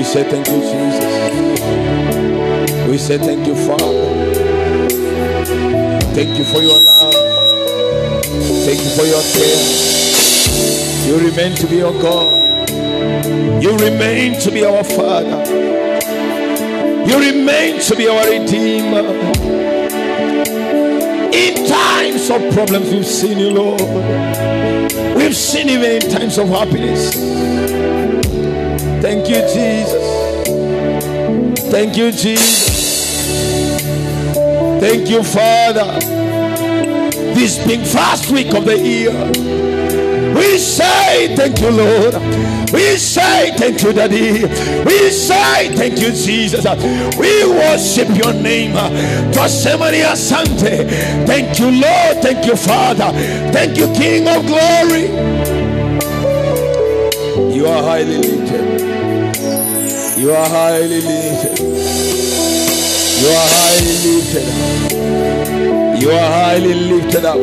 say thank you, Jesus. We say thank you, Father. Thank you for your love. Thank you for your care. You remain to be our God. You remain to be our Father. You remain to be our Redeemer. In times of problems, we've seen you, Lord. We've seen you in times of happiness. Thank you, Jesus. Thank you, Jesus. Thank you, Father. This being first week of the year, we say thank you, Lord. We say thank you, Daddy. We say thank you, Jesus. We worship your name. Twasemani asante. Thank you, Lord. Thank you, Father. Thank you, King of glory. You are highly lifted. You are highly lifted. You are highly lifted up. You are highly lifted up.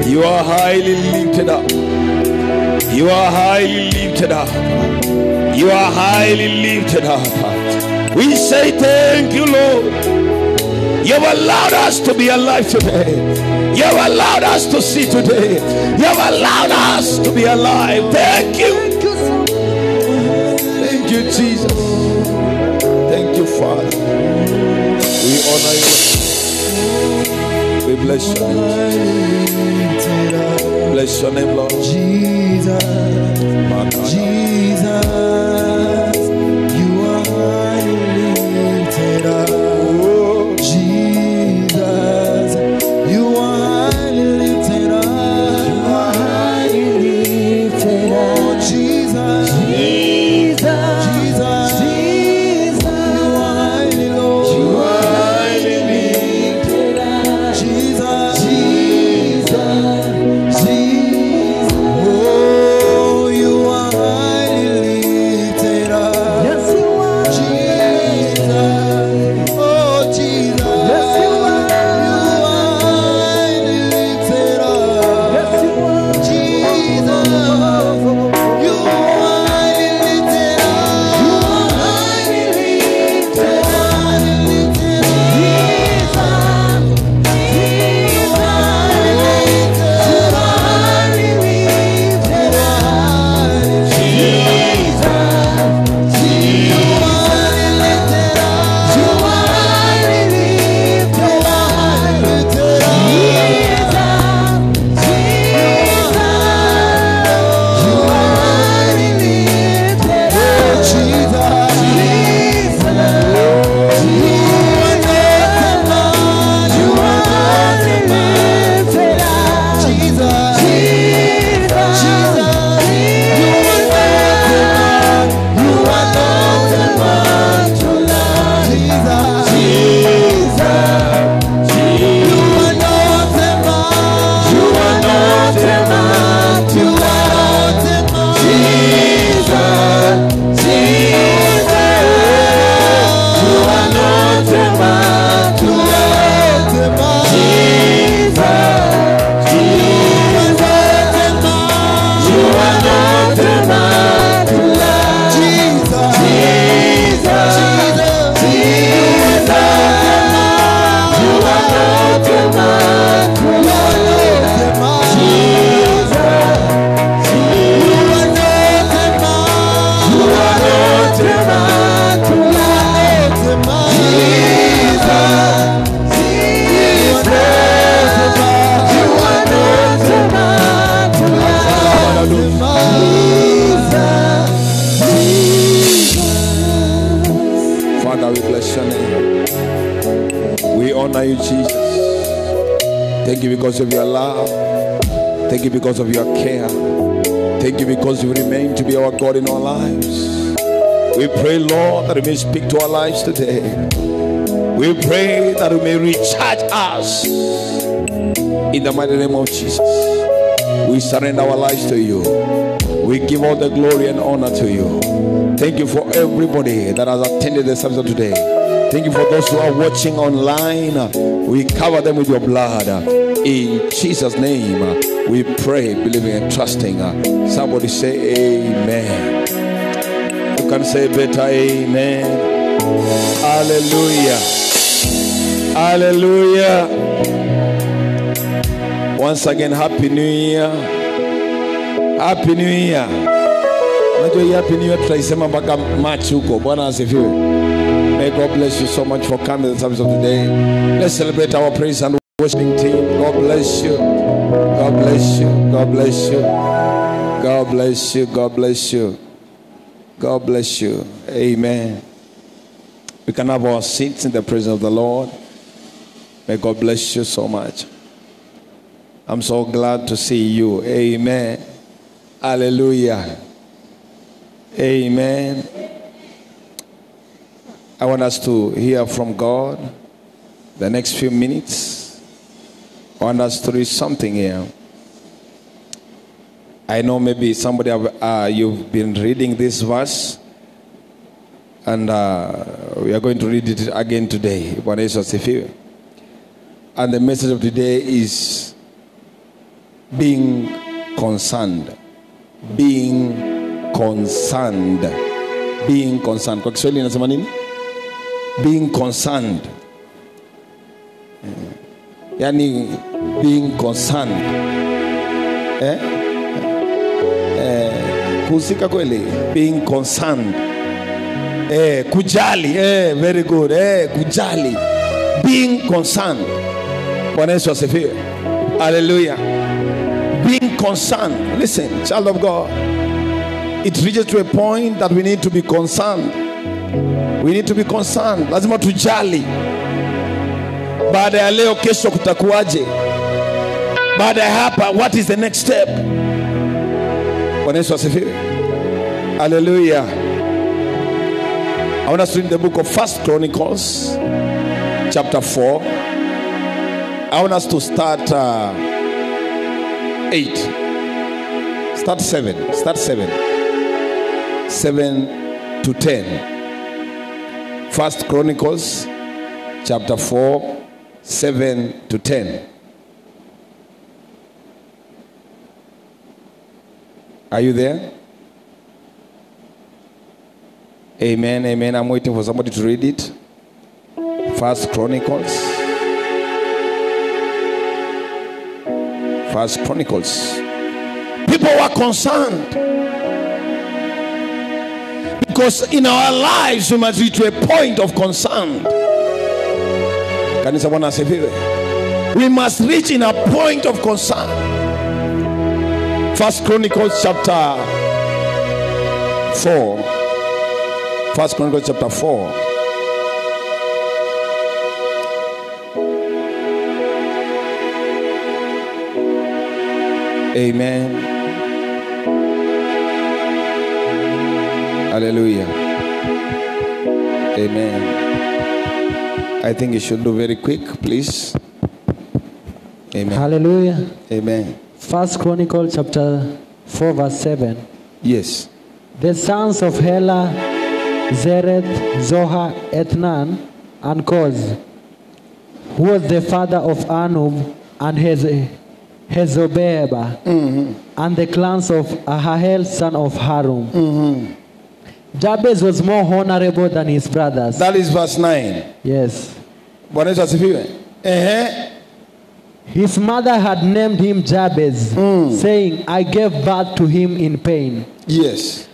You are highly lifted up. You are highly lifted up. You are highly lifted up. We say thank you, Lord. You have allowed us to be alive today. You have allowed us to see today. You have allowed us to be alive. Thank you. Thank you, Jesus. Thank you, Father. We honor you. We bless your name. Bless your name, Lord. Jesus, Jesus, you are highly lifted up. Jesus, you are highly lifted up. You are highly lifted up. Jesus, Jesus, Jesus, Jesus, you are highly Lord. You are highly lifted up. Jesus, Jesus, Jesus, oh, you are highly lifted up. Yes, you are. Jesus, oh, Jesus, yes, you are. You are highly lifted up. Yes, you are. Jesus, you are highly lifted up. You are highly lifted up. Father, we bless your name. We honor you, Jesus. Thank you because of your love. Thank you because of your care. Thank you because you remain to be our God in our lives. We pray, Lord, that you may speak to our lives today. We pray that you may recharge us in the mighty name of Jesus. We surrender our lives to you. We give all the glory and honor to you. Thank you for everybody that has attended the service today. Thank you for those who are watching online. We cover them with your blood. In Jesus' name, we pray, believing and trusting. Somebody say amen. can say better amen. Hallelujah. Hallelujah. Once again, Happy New Year. Happy New Year. Unajua hii Happy New Year tutaisema mpaka March huko. Bwana asifiwe. May God bless you so much for coming to the service of today. Let's celebrate our praise and worshiping team. God bless you. God bless you. God bless you. God bless you. God bless you. God bless you. Amen. We can have our seats in the presence of the Lord. May God bless you so much. I'm so glad to see you. Amen. Hallelujah. Amen. I want us to hear from God the next few minutes. I want us to read something here. I know maybe somebody you've been reading this verse, and we are going to read it again today. And the message of today is being concerned. Being concerned. Being concerned. Kwa Kiswahili inasema nini? Being concerned. Yani being concerned. Kusika kweli. Being concerned. Kujali. Very good. Kujali. Being concerned. Bwana Yesu asifiwe. Hallelujah. Being concerned. Listen, child of God. It reaches to a point that we need to be concerned. We need to be concerned. Lazima tujali. Baada ya leo kesho kutakuwaje? Baada ya hapa, what is the next step? Bwana Yesu asifiwe. Hallelujah. I want us to read the book of 1 Chronicles chapter 4. I want us to start 8. Start 7. Start 7. 7 to 10. 1 Chronicles chapter 4, 7 to 10. Are you there? Amen, amen. I'm waiting for somebody to read it. 1 Chronicles. 1 Chronicles. People were concerned. Because in our lives, we must reach to a point of concern. We must reach in a point of concern. 1 Chronicles chapter 4. 1 Chronicles chapter 4. Amen. Hallelujah. Amen. I think you should do very quick, please. Amen. Hallelujah. Amen. 1 Chronicles chapter 4 verse 7. Yes. The sons of Hela, Zereth, Zohar, Ethnan, and Koz, who was the father of Anub and Hezobeba, and the clans of Ahahel, son of Harum. Jabez was more honorable than his brothers. That is verse 9. Yes. Bwana Yesu asifiwe. His mother had named him Jabez, saying, I gave birth to him in pain. Yes.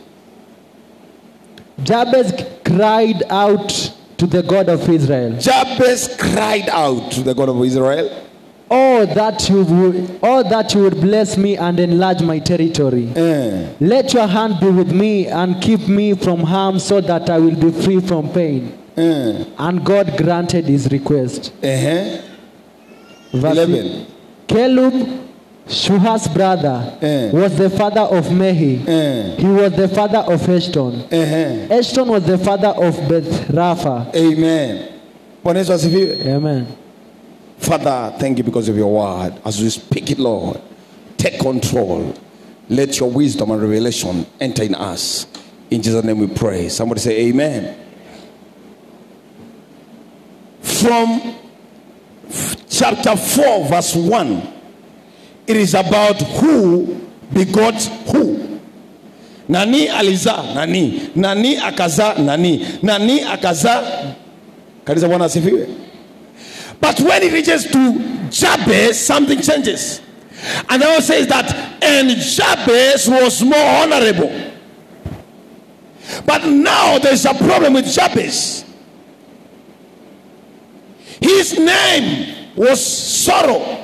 Jabez cried out to the God of Israel. Jabez cried out to the God of Israel. Oh, that you would bless me and enlarge my territory. Let your hand be with me and keep me from harm so that I will be free from pain. And God granted his request. Verse 11. Caleb, Shuha's brother, was the father of Mehi. He was the father of Eshton. Eshton was the father of Beth Rapha. Amen. Amen. Father, thank you because of your word. As we speak it, Lord, take control. Let your wisdom and revelation enter in us. In Jesus' name we pray. Somebody say amen. From chapter 4 verse 1, it is about who begot who. Nani alizaa nani, nani akazaa nani, nani akazaa. Kanisa Bwana asifiwe. But when it reaches to Jabez, something changes. And the Bible says that, and Jabez was more honorable. But now there's a problem with Jabez. His name was sorrow.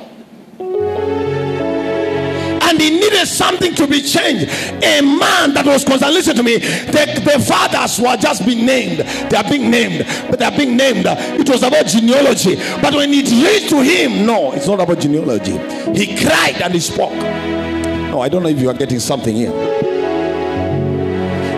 And he needed something to be changed. A man that was concerned. Listen to me. The fathers were just being named. They are being named. But they are being named. It was about genealogy. But when it reached to him, no, it's not about genealogy. He cried and he spoke. No, I don't know if you are getting something here.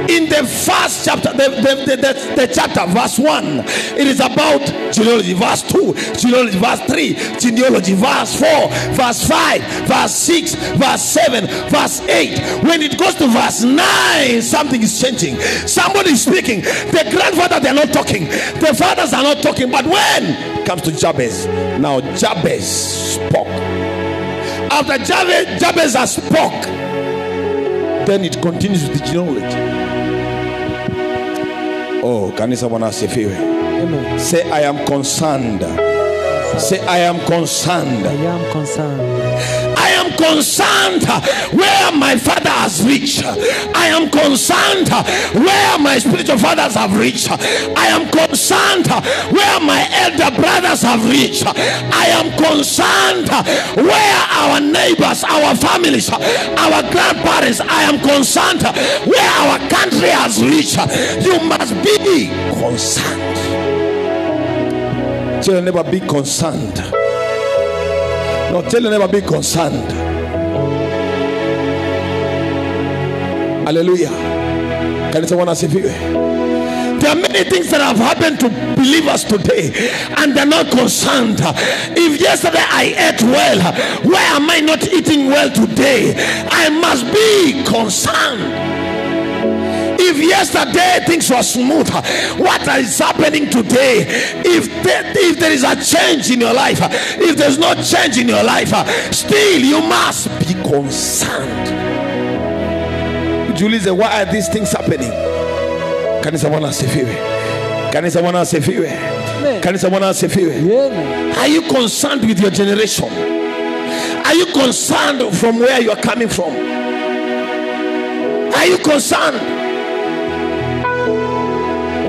In the first chapter, the chapter, verse 1, it is about genealogy. Verse 2, genealogy. Verse 3, genealogy. Verse 4, verse 5, verse 6, verse 7, verse 8. When it goes to verse 9, something is changing. Somebody is speaking. The grandfather, they are not talking. The fathers are not talking. But when it comes to Jabez, now Jabez spoke. After Jabez has spoke, then it continues with the genealogy. Oh, kanisa Bwana asifiwe. Amen. Say, I am concerned. Say, I am concerned. I am concerned. I am concerned where my father has reached. I am concerned where my spiritual fathers have reached. I am concerned where my elder brothers have reached. I am concerned where our neighbors, our families, our grandparents. I am concerned where our country has reached. You must be concerned. Tell your neighbor, be concerned. No, tell your neighbor, be concerned. Hallelujah. Can someone asifiwe? There are many things that have happened to believers today, and they're not concerned. If yesterday I ate well, why am I not eating well today? I must be concerned. If yesterday things were smooth, what is happening today? If there is a change in your life, if there's no change in your life, still you must be concerned. Julie said, why are these things happening? Kanisa Bwana asifiwe. Kanisa Bwana asifiwe. Kanisa Bwana asifiwe. Are you concerned with your generation? Are you concerned from where you are coming from? Are you concerned?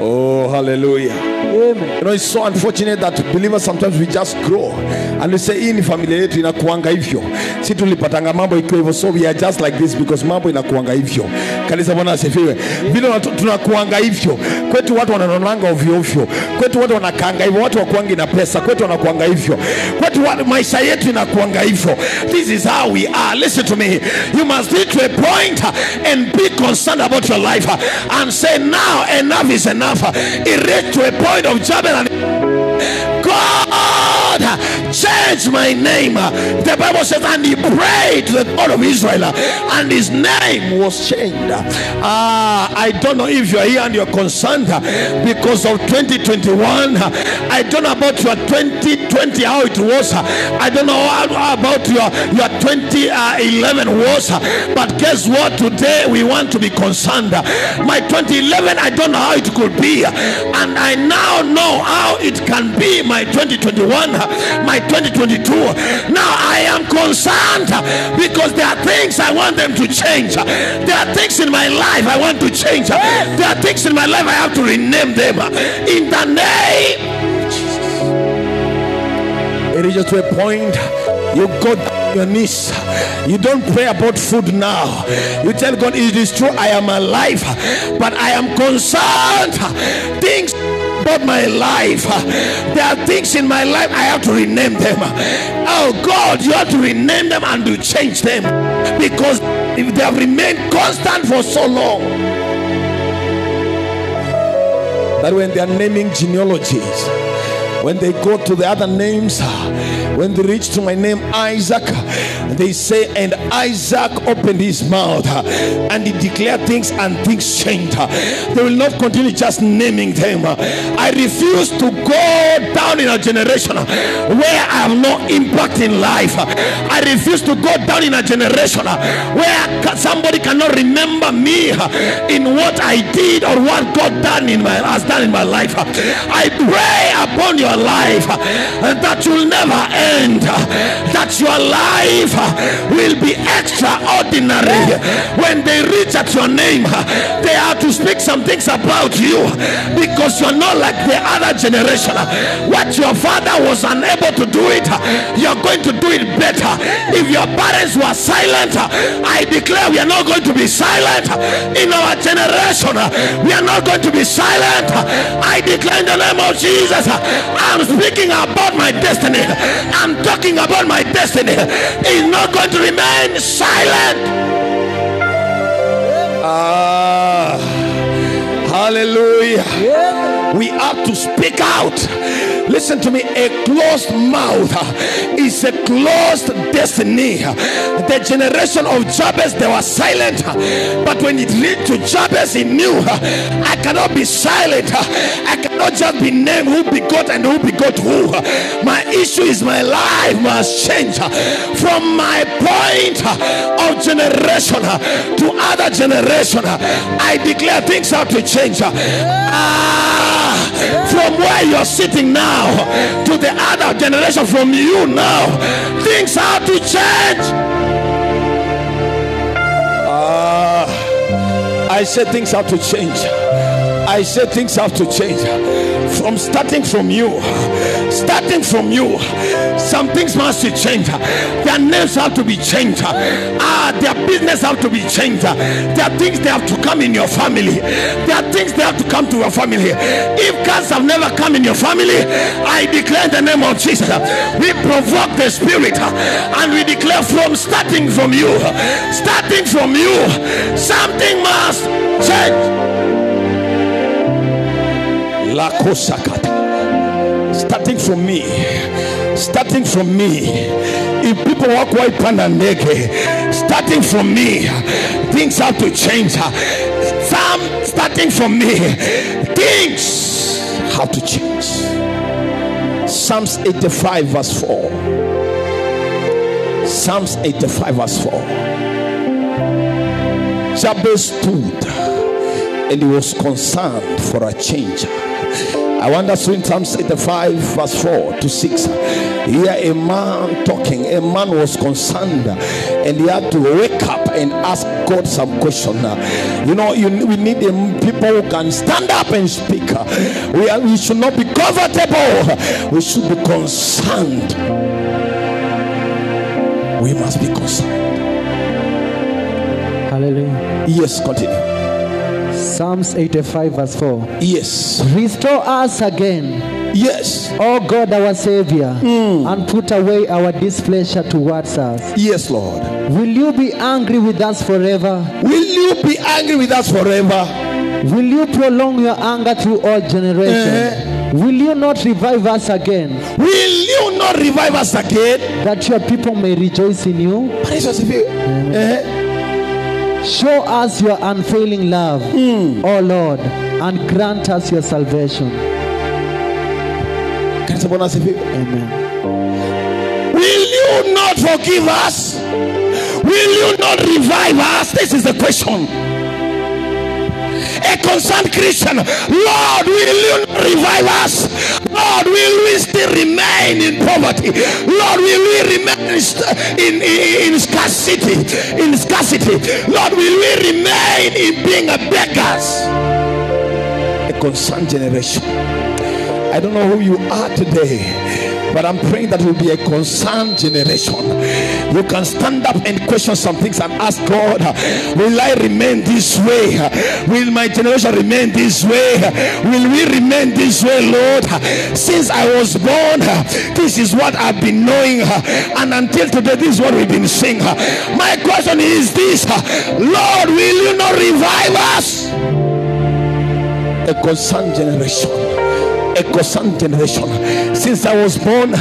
Oh, hallelujah. Amen. You know, it's so unfortunate that believers sometimes we just grow and we say, hii ni familia yetu inakuanga hivyo. Si tulipatanga mambo ikiwa hivyo, so we are just like this because mambo inakuanga hivyo. Kanisa Bwana asifiwe. Vile tunakuanga hivyo. Kwetu watu wananonanga ovyo ovyo. Kwetu watu wanakaanga hivyo. Watu wakuangi na pesa. Kwetu wanakuanga hivyo. Kwetu maisha yetu inakuanga hivyo. This is how we are. Listen to me. You must get to a point and be concerned about your life and say, now enough is enough. It reached to a point of Jabez and God, change my name. The Bible says, and he prayed to the God of Israel, and his name was changed. I don't know if you are here and you're concerned because of 2021. I don't know about your 2020 how it was. I don't know how about your 2011 was. But guess what? Today we want to be concerned. My 2011, I don't know how it could be, and I now know how it can be. My 2021, my 2022. Now I am concerned because there are things I want them to change. There are things in my life I want to change. There are things in my life I have to rename them in the name of Jesus. It is just to a point you go down your knees. You don't pray about food now. You tell God, it is true I am alive, but I am concerned. Things about my life, there are things in my life I have to rename them. Oh God, you have to rename them and to change them, because if they have remained constant for so long that when they are naming genealogies, when they go to the other names, when they reach to my name Isaac, They say, and Isaac opened his mouth and he declared things, and things changed. They will not continue just naming them. I refuse to go down in a generation where I have no impact in life. I refuse to go down in a generation where somebody cannot remember me in what I did or what God has done in my life. I pray upon your life that you'll never end, that your life will be extraordinary. When they reach at your name, they have to speak some things about you, because you're not like the other generation. What your father was unable to do it, you're going to do it better. If your parents were silent, I declare we are not going to be silent in our generation. We are not going to be silent. I declare in the name of Jesus, I'm speaking about my destiny. I'm talking about my destiny. It's not going to remain silent. Hallelujah. We have to speak out. Listen to me. A closed mouth is a closed destiny. The generation of Jabez, they were silent, but when it reached to Jabez, he knew, I cannot be silent. I cannot just be named who begot and who begot who. My issue is my life must change from my point of generation to other generation. I declare things have to change. From where you're sitting now to the other generation, from you now, things have to change. I said things have to change. I said things have to change. From starting from you, some things must change. Their names have to be changed. Their business have to be changed. There are things they have to come in your family. There are things they have to come to your family. If cars have never come in your family, I declare in the name of Jesus, we provoke the spirit and we declare starting from you, something must change. La Kosakata. Starting from me. If people walk white pandaneke, starting from me, things have to change. Starting from me, things have to change. Psalms 85 verse 4. Psalms 85 verse 4. Jabez stood and he was concerned for a change. I want us to in Psalms 85 verse 4 to 6. Here a man talking. A man was concerned and he had to wake up and ask God some question. We need people who can stand up and speak. We should not be comfortable. We should be concerned. We must be concerned. Hallelujah. Yes, continue. Psalms 85 verse 4. Yes. Restore us again. Yes. Oh God, our Savior, and put away our displeasure towards us. Yes, Lord. Will you be angry with us forever? Will you be angry with us forever? Will you prolong your anger through all generations? Will you not revive us again? Will you not revive us again? That your people may rejoice in you. Show us your unfailing love, O Lord, and grant us your salvation. Amen. Will you not forgive us? Will you not revive us? This is the question. A concerned Christian, Lord, will you not revive us? Lord, will we still remain in poverty? Lord, will we remain in scarcity? Lord, will we remain in being a beggars? A concerned generation. I don't know who you are today, but I'm praying that will be a concerned generation. You can stand up and question some things and ask God, will I remain this way? Will my generation remain this way? Will we remain this way, Lord? Since I was born, this is what I've been knowing, and until today, this is what we've been seeing. My question is this: Lord, will you not revive us? A concerned generation. A concerned generation. Since I was born,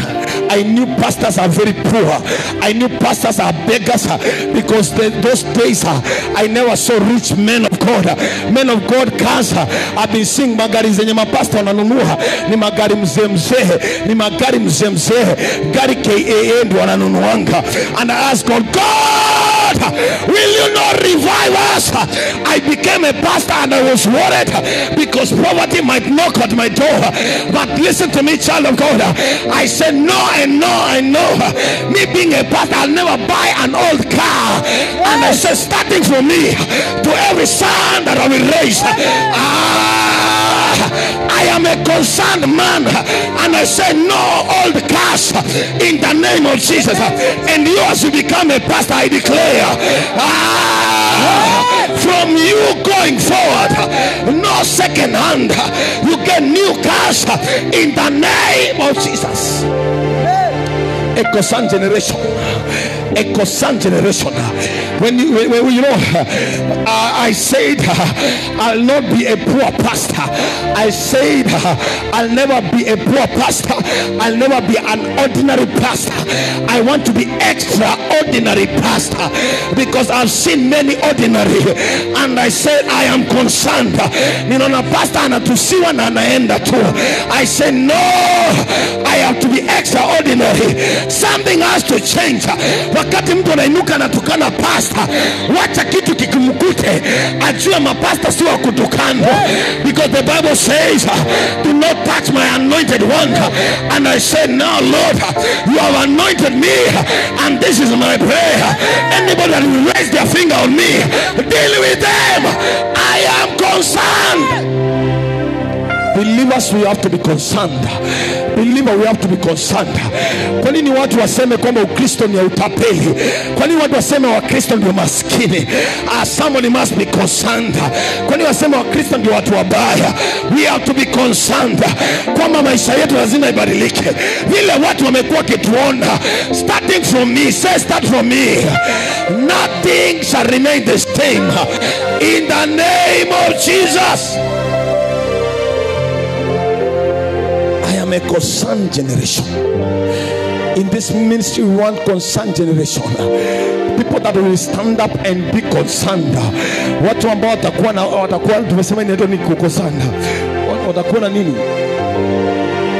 I knew pastors are very poor. I knew pastors are beggars because those days I never saw rich men of God. Men of God cars. I've been seeing magari zenye mapasta wananunua ni magari mzee mzee, ni magari mzee mzee, gari KAA ndio wananunuanga. And I asked God, will you not revive us? I became a pastor and I was worried because poverty might knock at my door. But listen to me, child of God. I said no and no and no. Me being a pastor, I'll never buy an old car. And I said, starting from me to every son that I will raise, I am a concerned man. And I said no old cars in the name of Jesus. And you as you become a pastor, I declare, from you going forward, no second hand, you get new cars in the name of Jesus. Echo son generation. Echo son generation. When you know, I said I'll not be a poor pastor. I said I'll never be a poor pastor. I'll never be an ordinary pastor. I want to be extraordinary pastor because I've seen many ordinary. And I said I am concerned. Ninaona pastor anatusiwa na anaenda tu. I said no, I have to be extraordinary. Something has to change. Wakati mtu anainuka na tukana pastor, wacha kitu kikimkute, ajue mapasta si wa kutukana. Because the Bible says, do not touch my anointed one. And I said, now Lord, you have anointed me, and this is my prayer. Anybody that will raise their finger on me, deal with them. I am concerned. Believers, we have to be concerned. Believer, we have to be concerned. Kwa nini watu waseme kwamba Ukristo ni utapeli? Kwa nini watu waseme Wakristo ndio maskini? Somebody must be concerned. Kwa nini waseme Wakristo ndio watu wabaya? We have to be concerned kwamba maisha yetu lazima ibadilike. Vile watu wamekuwa kituona, starting from me, say start from me. Nothing shall remain the same. In the name of Jesus. A concerned generation. In this ministry, we want concerned generation. People that will stand up and be concerned. Watu ambao watakuwa tumesema inaitwa ni kukosana. Watakuwa na nini?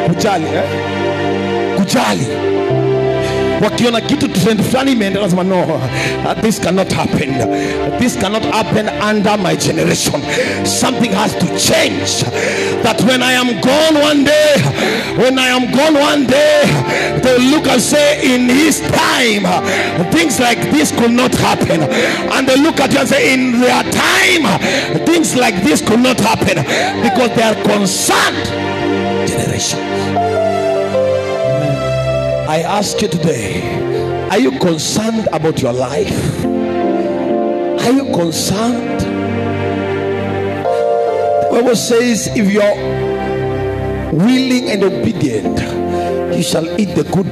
Kujali, kujali. Wakiona kitu trend fulani imeendelea nasema no, this cannot happen. This cannot happen under my generation. Something has to change. That when I am gone one day, they look and say in his time things like this could not happen. And they look at you and say in their time things like this could not happen, because they are concerned generations. I ask you today, are you concerned about your life? Are you concerned? The Bible says if you are willing and obedient, you shall eat the good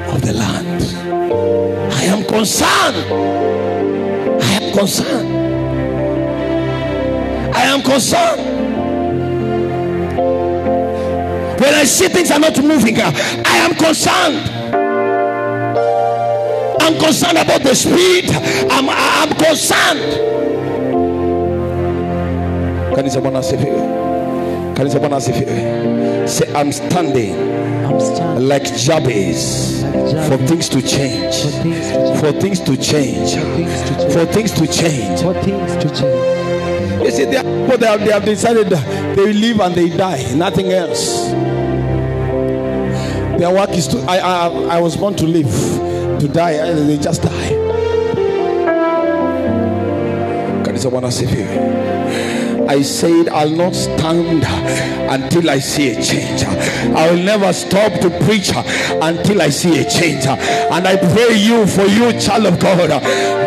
of the land. I am concerned. I am concerned. I am concerned. When I see things are not moving, I am concerned. I'm concerned about the speed. I'm concerned. Kanisa Bwana asifiwe. Kanisa Bwana asifiwe. Say I'm standing like Jabez for things to change. For things to change. For things to change. For things to change. You see, they have decided they will live and they die. Nothing else. Their work is to. I was born to live, to die, and they just die. I said I'll not stand until I see a change. I will never stop to preach until I see a change. And I pray for you, child of God,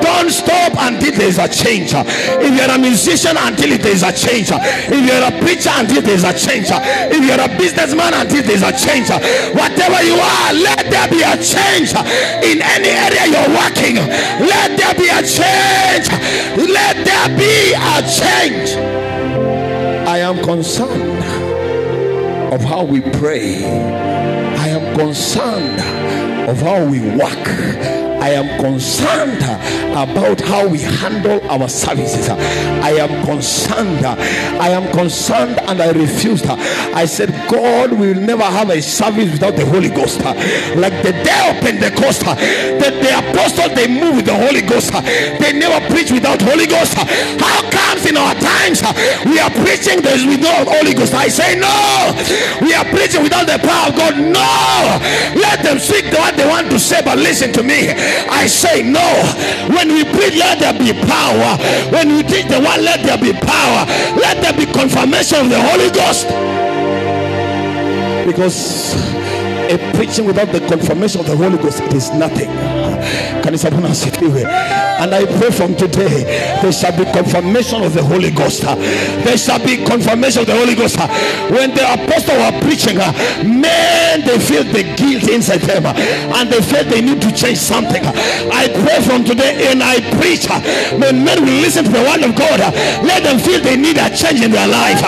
don't stop until there is a change. If you're a musician, until there is a change. If you're a preacher, until there is a change. If you're a businessman, until there is a change. Whatever you are, let there be a change. In any area you're working, let there be a change. Let there be a change. I am concerned of how we pray. I am concerned of how we work. I am concerned about how we handle our services. I am concerned. And I refused. I said, God will never have a service without the Holy Ghost. Like the day of Pentecost, the apostles, they moved with the Holy Ghost. They never preach without Holy Ghost. How comes in our times we are preaching this without Holy Ghost? I say no. We are preaching without the power of God. No. Let them speak what they want to say, but listen to me. I say no. When we preach, let there be power. When we teach the word, let there be power. Let there be confirmation of the Holy Ghost. Because a preaching without the confirmation of the Holy Ghost, it is nothing. Can you support us? And I pray from today there shall be confirmation of the Holy Ghost. There shall be confirmation of the Holy Ghost. When the apostles were preaching, men, they feel the guilt inside them and they feel they need to change something. I pray from today and I preach, when men will listen to the word of God, let them feel they need a change in their life.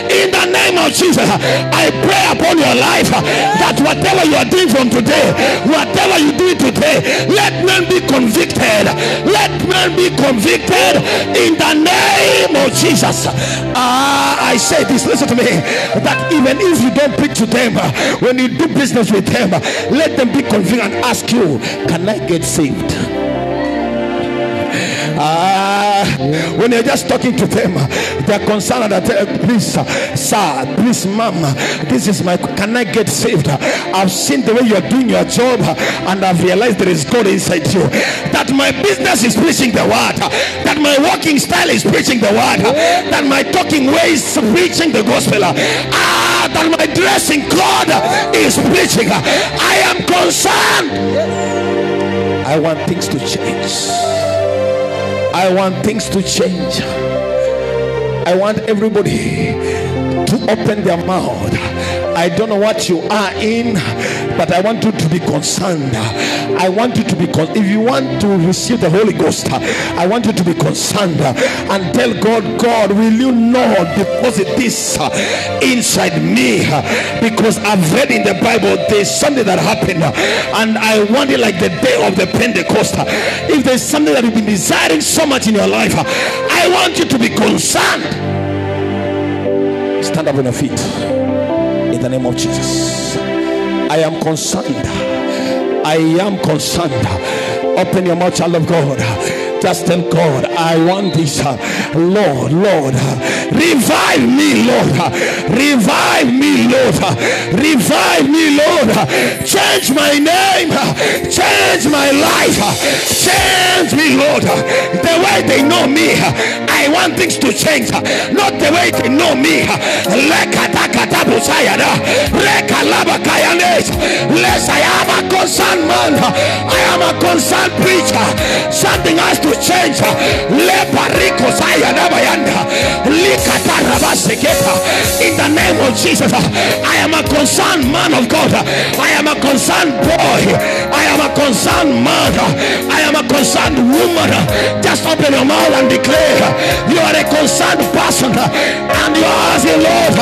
In the name of Jesus, I pray upon your life that whatever you are doing from today, whatever you do today, let men be convicted. Let men be convicted in the name of Jesus. I say this, listen to me, that even if you don't preach to them, when you do business with them, let them be convicted and ask you, can I get saved? When you're just talking to them, they're concerned that please sir, please ma'am, this is my, can I get saved? I've seen the way you're doing your job and I've realized there is God inside you. That my business is preaching the word, that my walking style is preaching the word, that my talking ways is preaching the gospel, that my dressing code is preaching. I am concerned. I want things to change. I want things to change. I want everybody to open their mouth. I don't know what you are in, but I want you to be concerned. I want you to be if you want to receive the Holy Ghost, I want you to be concerned and tell God, God, will you not deposit this inside me? Because I've read in the Bible there's something that happened and I want it like the day of the Pentecost. If there's something that you've been desiring so much in your life, I want you to be concerned. Stand up on your feet in the name of Jesus. I am concerned. I am concerned. Open your mouth, child of God. Just tell God, I want this. Lord, revive me, Lord. Revive me, Lord. Revive me, Lord. Change my name. Change my life. Change me, Lord. The way they know me, I want things to change. Not the way they know me. Lest I am a concerned man. I am a concerned preacher. Something has to change. In the name of Jesus, I am a concerned man of God. I am a concerned boy. I am a concerned man. I am a concerned woman. Just open your mouth and declare you are a concerned person, and you are asking, Lord,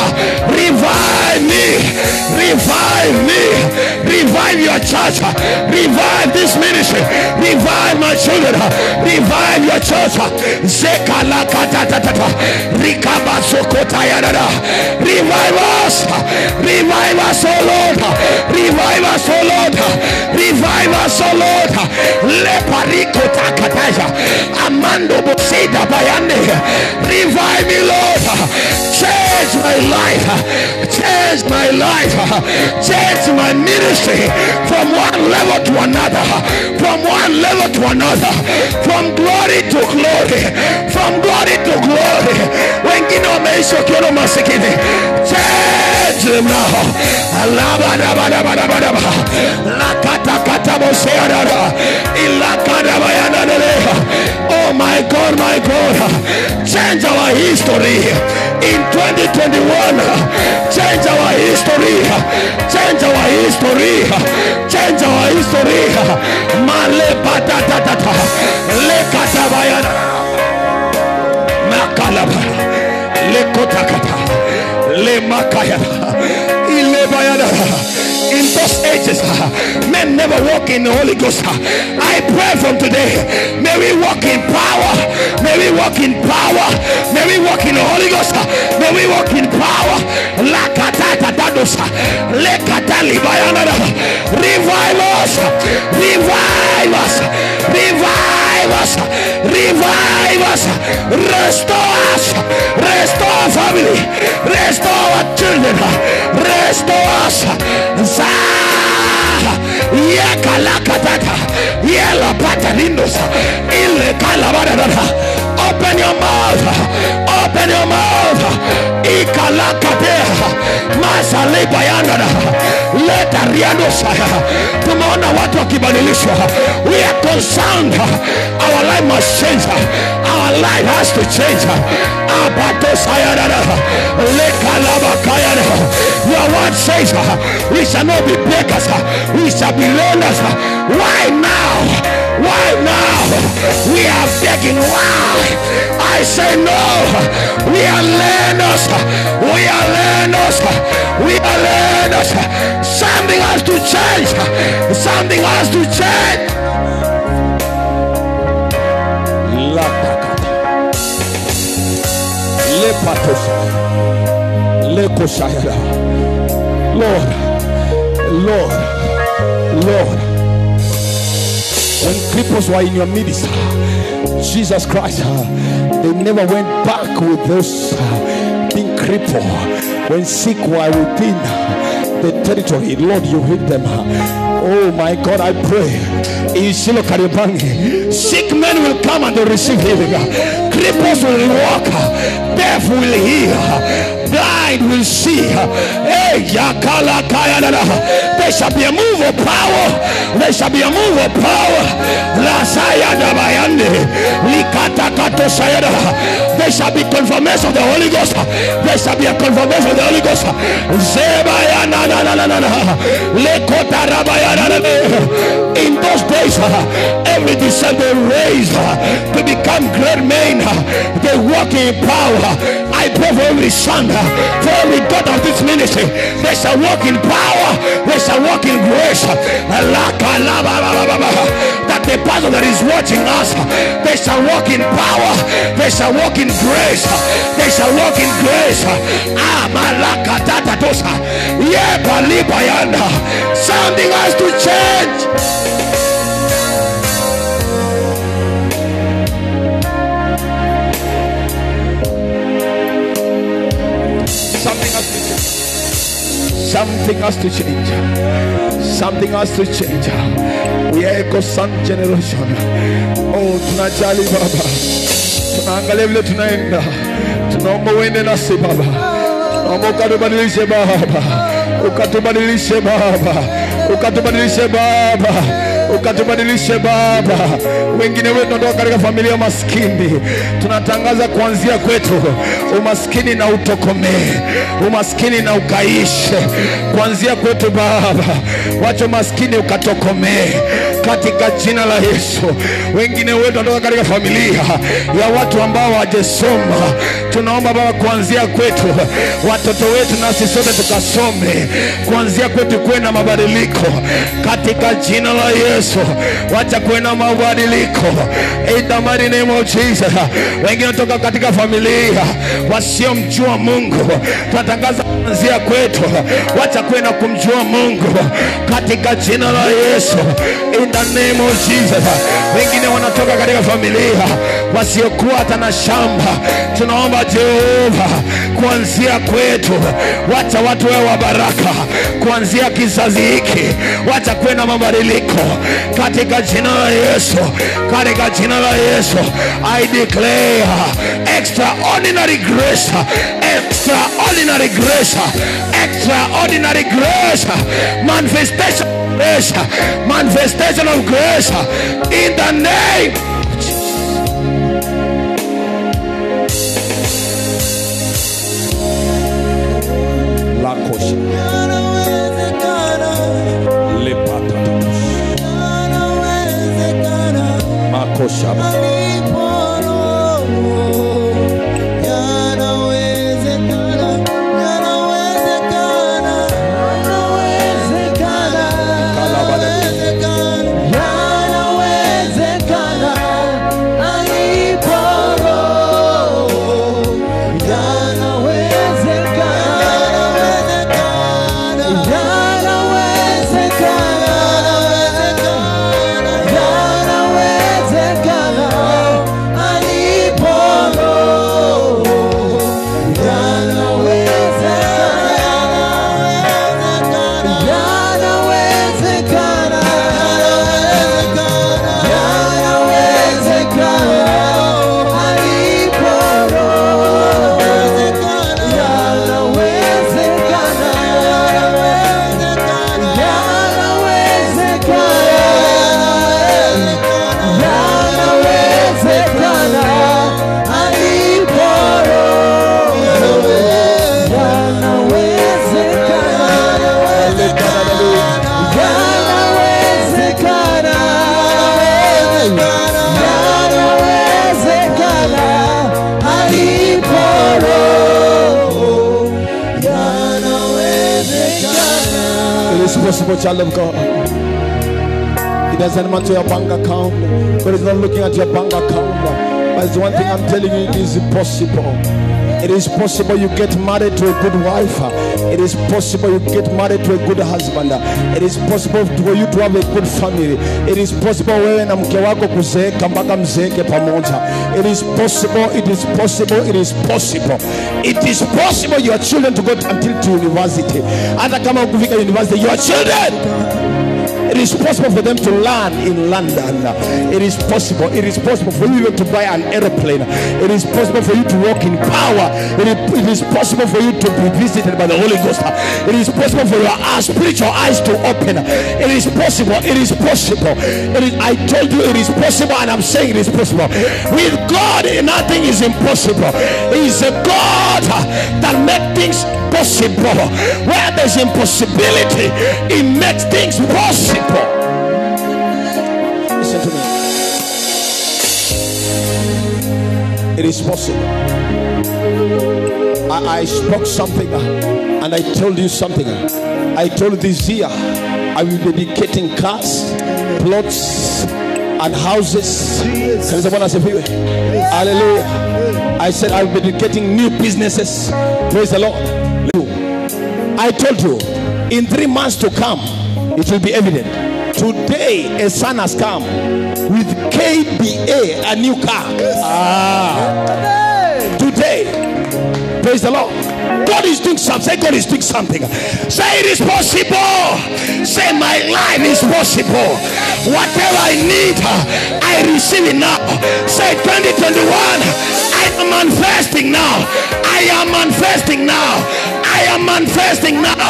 revive me, revive me, revive your church, revive this ministry, revive my children, revive your church. Revive us, oh Lord, revive us, oh Lord, revive us, oh Lord. Lepariko takataja amando bosida bayane. Revive me, Lord. Change my life, change my life, change my ministry from one level to another, from one level to another, from glory to glory, from glory to glory. When Gino Mesho Kino Masikini, change them now. Oh my God, change our history in 2021. Change our history, change our history, change our history. Male patatata, le katabayana, makalaba, le kotakata, le makayana, ile bayana. In those ages, men never walk in the Holy Ghost. I pray from today, may we walk in power. May we walk in power. May we walk in the Holy Ghost. May we walk in power. Revive us. Revive us. Revive us. Revive us. Restore us. Restore our family. Restore our children. Restore us. Yakalakatata. Yelapatarindos. Ilekalabarada. Open your mouth. Open your mouth. Ikalakatea. Masalibayana. Leta riadosa. Tumeona watu wakibadilishwa. We are concerned. Our life must change. Our life has to change. Your word says we shall not be beggars. We shall be learners. Why now? Why now? We are begging. Why? I say no. We are learners. We are learners. We are learners. Something has to change. Something has to change. Lord, Lord, Lord. When cripples were in your midst, Jesus Christ, they never went back with those being crippled. When sick were within the territory, Lord, you hit them. Oh my God, I pray in Shiloh Karibangi, sick men will come and they receive healing. Cripples will walk, deaf will hear, blind will see. Hey, there shall be a move of power. There shall be a move of power. There shall be confirmation of the Holy Ghost. There shall be a confirmation of the Holy Ghost. In those days, every descendant raised to become great men. They walk in power. I pray for every son, for every daughter of this ministry. They shall walk in power. They shall walk in grace. That the pastor that is watching us, they shall walk in power. They shall walk in grace. They shall walk in grace. Something has to change. Something has to change. Something has to change. We are echo some generation. Oh, tunajali Baba. Tunaangalia vile tunaenda. Tunaomba uende nasi Baba. Tunaomba ukatubadilishe Baba. Ukatubadilishe Baba. Ukatubadilishe Baba. Ukatubadilishe Baba. Wengine wetu tunatoka katika familia maskini. Tunatangaza kuanzia kwetu umaskini na utokomee. Umaskini na ukaishe. Kuanzia kwetu Baba, wacha maskini ukatokomee katika jina la Yesu. Wengine wetu tunatoka katika familia ya watu ambao hawajasoma. Tunaomba Baba, kuanzia kwetu watoto wetu nasi sote tukasome. Kuanzia kwetu kuwe na mabadiliko katika jina la Yesu. Wacha kuwe na mabadiliko in the mighty name of Jesus. Wengine kutoka katika familia wasiomjua Mungu, tunatangaza kuanzia kwetu wacha kuwe na kumjua Mungu katika jina la Yesu, in the name of Jesus. Wengine wanatoka katika familia wasiokuwa hata na shamba. Tunaomba Jehova, kuanzia kwetu wacha watu wa baraka. Kuanzia kizazi hiki wacha kuwe na mabadiliko katika jina la Yesu. Katika jina la Yesu, I declare extraordinary grace, extraordinary grace, extraordinary grace, manifestation of grace, manifestation of grace in the name of Jesus. Lakosha lepatatos makosha is possible, child of God. It doesn't matter your bank account. God is not looking at your bank account. But it's one thing I'm telling you, it is possible. It is possible you get married to a good wife. It is possible you get married to a good husband. It is possible for you to have a good family. It is possible wewe na mke wako kuzeeka mpaka mzeeke pamoja. It is possible, it is possible, it is possible. It is possible your children to go until to university. Hata kama ukifika university, your children, it is possible for them to learn in London. It is possible. It is possible for you to buy an aeroplane. It is possible for you to walk in power. It is possible for you to be visited by the Holy Ghost. It is possible for your spiritual eyes to open. It is possible. It is possible. I told you it is possible, and I'm saying it is possible. With God, nothing is impossible. He is a God that makes things possible. Where there's impossibility, He makes things possible. Listen to me. It is possible. I spoke something and I told you something. I told you this year I will be dedicating cars, plots, and houses. Can someone say hallelujah? I said I will be dedicating new businesses. Praise the Lord. I told you in 3 months to come it will be evident. Today a son has come with KBA, a new car. Today, praise the Lord. God is doing something. Say God is doing something. Say it is possible. Say my life is possible. Whatever I need, I receive it now. Say 2021, I am manifesting now. I am manifesting now. I am manifesting now. I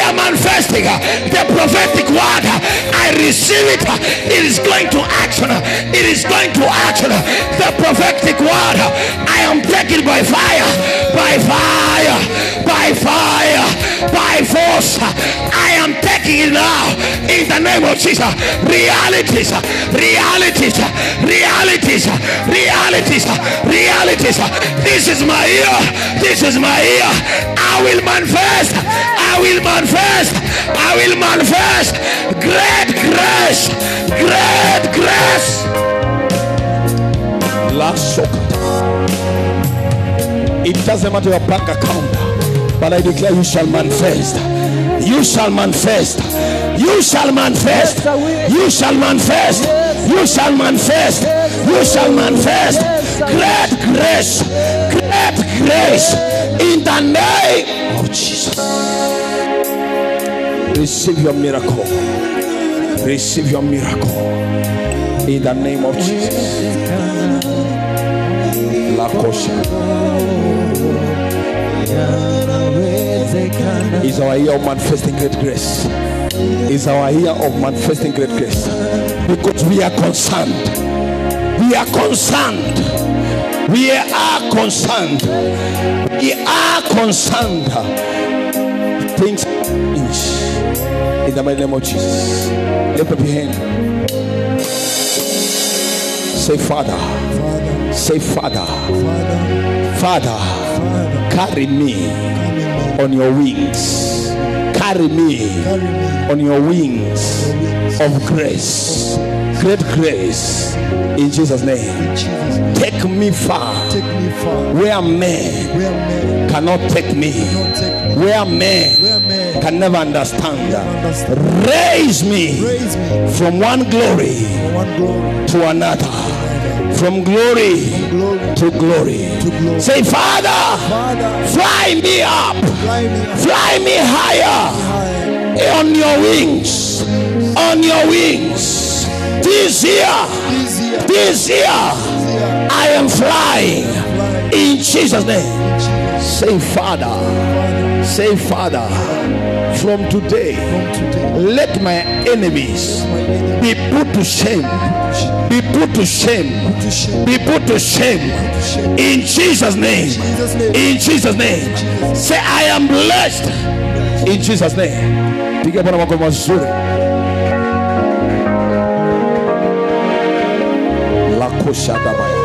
am manifesting the prophetic word. I receive it. It is going to action. It is going to action. The prophetic word. I am taken by fire, by fire, by fire, by force. I am taking it now in the name of Jesus. Realities, realities, realities, realities, realities. This is my year. This is my year. I will manifest. I will manifest. I will manifest great grace. Great grace. Last socket. It doesn't matter your bank account, but I declare you shall manifest. You shall manifest. You shall manifest. You shall manifest. You shall manifest. You shall manifest. Great grace. Great grace. In the name of Jesus. Receive your miracle. Receive your miracle. In the name of Jesus. La kosha. Is our year of manifesting great grace. Is our year of manifesting great grace. Because we are concerned. We are concerned. We are concerned. We are concerned. Things change. In the mighty name of Jesus. Lift up your hand. Say, Father. Say, Father. Father. Carry me on your wings. Carry me on your wings of grace. Great grace. In Jesus' name. Take me far. Where men cannot take me. Where men can never understand. Raise me from one glory to another. From glory to glory. Say, Father, fly me up. Fly me higher. On your wings. On your wings. This year, I am flying in Jesus' name. Say, Father, say, Father, from today, let my enemies be put to shame. Be put to shame. Be put to shame. In Jesus' name. In Jesus' name. Say, I am blessed. In Jesus' name. Piga Bwana wako mazuri. La kosha dabaya.